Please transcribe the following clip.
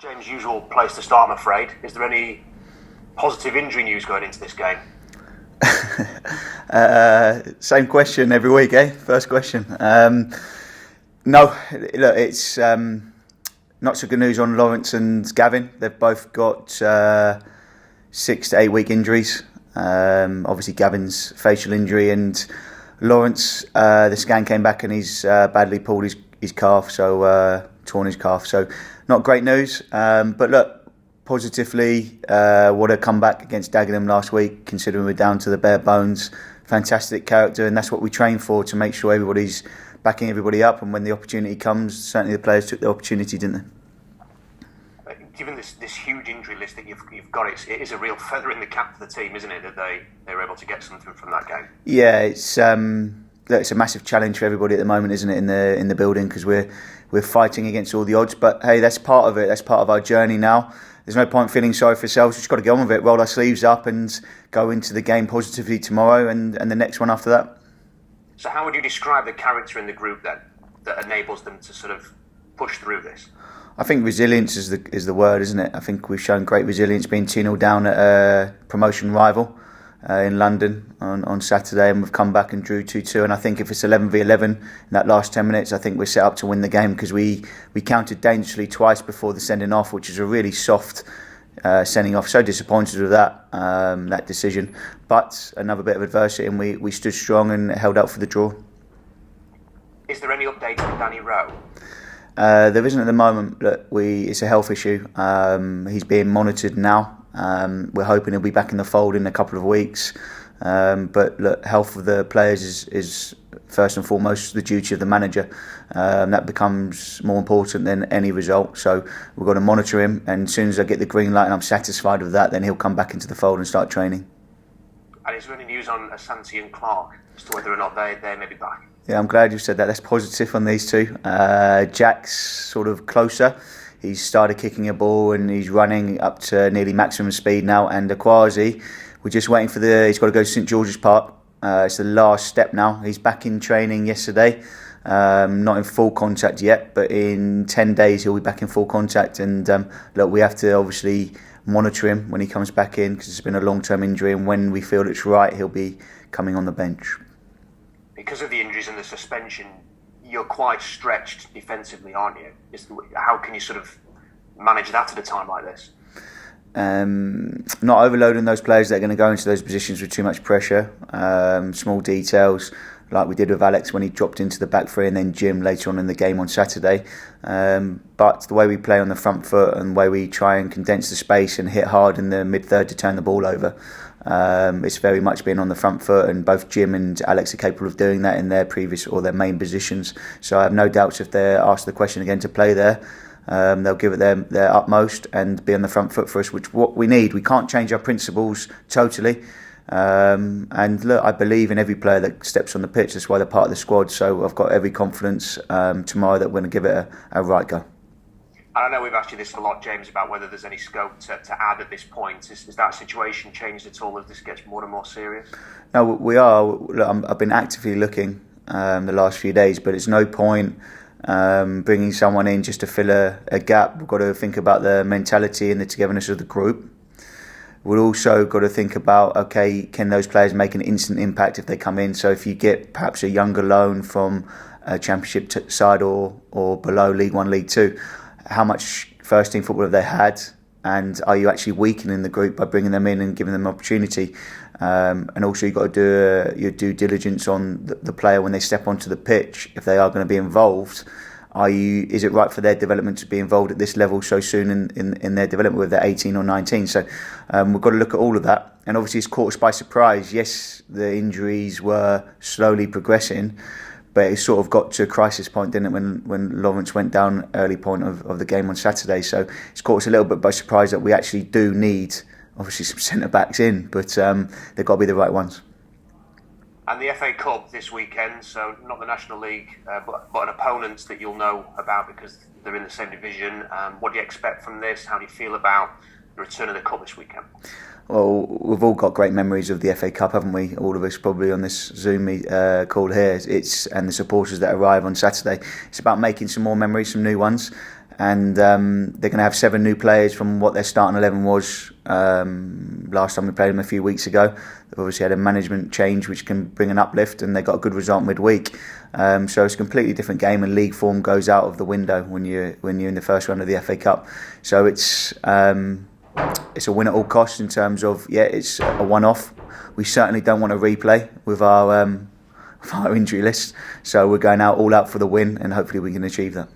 James, usual place to start, I'm afraid. Is there any positive injury news going into this game? Same question every week, eh? First question. No, look, it's not so good news on Lawrence and Gavin. They've both got 6 to 8 week injuries. Obviously, Gavin's facial injury, and Lawrence, the scan came back and he's badly pulled his calf, so torn his calf. So not great news. But look, positively, what a comeback against Dagenham last week, considering we're down to the bare bones. Fantastic character, and that's what we train for, to make sure everybody's backing everybody up. And when the opportunity comes, certainly the players took the opportunity, didn't they? Given this huge injury list that you've got, it is a real feather in the cap for the team, isn't it, that they were able to get something from that game? Yeah, it's a massive challenge for everybody at the moment, isn't it, in the building, because we're fighting against all the odds. But hey, that's part of it. That's part of our journey now. There's no point feeling sorry for ourselves. We've just got to get on with it, roll our sleeves up and go into the game positively tomorrow and the next one after that. So how would you describe the character in the group then that enables them to sort of push through this? I think resilience is the word, isn't it? I think we've shown great resilience, being 2-0 down at a promotion rival in London on Saturday, and we've come back and drew 2-2. And I think if it's 11v11 in that last 10 minutes, I think we're set up to win the game, because we counted dangerously twice before the sending off, which is a really soft sending off. So disappointed with that decision, but another bit of adversity, and we stood strong and held out for the draw. Is there any update on Danny Rowe? There isn't at the moment. Look, it's a health issue. He's being monitored now. We're hoping he'll be back in the fold in a couple of weeks. But look, health of the players is first and foremost the duty of the manager. That becomes more important than any result. So we've got to monitor him, and as soon as I get the green light and I'm satisfied with that, then he'll come back into the fold and start training. And is there any news on Asante and Clark as to whether or not they may be back? Yeah, I'm glad you said that. That's positive on these two. Jack's sort of closer. He's started kicking a ball and he's running up to nearly maximum speed now. And Akwasi, we're just waiting for he's got to go to St George's Park. It's the last step now. He's back in training yesterday. Not in full contact yet, but in 10 days he'll be back in full contact. And look, we have to obviously monitor him when he comes back in, because it's been a long-term injury. And when we feel it's right, he'll be coming on the bench. Because of the injuries and the suspension, you're quite stretched defensively, aren't you? How can you sort of manage that at a time like this? Not overloading those players that are going to go into those positions with too much pressure. Small details, like we did with Alex when he dropped into the back three, and then Jim later on in the game on Saturday. But the way we play on the front foot and the way we try and condense the space and hit hard in the mid-third to turn the ball over, it's very much been on the front foot, and both Jim and Alex are capable of doing that in their previous or their main positions. So I have no doubts if they're asked the question again to play there, they'll give it their utmost and be on the front foot for us, which what we need. We can't change our principles totally. And look, I believe in every player that steps on the pitch. That's why they're part of the squad. So I've got every confidence tomorrow that we're going to give it a right go. I know we've asked you this a lot, James, about whether there's any scope to add at this point. Is that situation changed at all as this gets more and more serious? No, we are. Look, I've been actively looking the last few days, but it's no point bringing someone in just to fill a gap. We've got to think about the mentality and the togetherness of the group. We've also got to think about, okay, can those players make an instant impact if they come in? So if you get perhaps a younger loan from a Championship side or below League 1, League 2, how much first team football have they had, and are you actually weakening the group by bringing them in and giving them opportunity? And also you've got to do your due diligence on the player when they step onto the pitch. If they are going to be involved, is it right for their development to be involved at this level so soon in their development, whether they're 18 or 19? So we've got to look at all of that. And obviously it's caught us by surprise. Yes, the injuries were slowly progressing, but it sort of got to a crisis point, didn't it, when Lawrence went down early point of the game on Saturday. So it's caught us a little bit by surprise that we actually do need, obviously, some centre-backs in, but they've got to be the right ones. And the FA Cup this weekend, so not the National League, but an opponent that you'll know about because they're in the same division. What do you expect from this? How do you feel about the return of the Cup this weekend? Well, we've all got great memories of the FA Cup, haven't we? All of us probably on this Zoom call here. And the supporters that arrive on Saturday. It's about making some more memories, some new ones. and they're going to have 7 new players from what their starting 11 was last time we played them a few weeks ago. They've obviously had a management change which can bring an uplift, and they got a good result midweek. So it's a completely different game, and league form goes out of the window when you're in the first round of the FA Cup. So it's a win at all costs in terms of, it's a one-off. We certainly don't want to replay with our injury list, so we're going out all out for the win, and hopefully we can achieve that.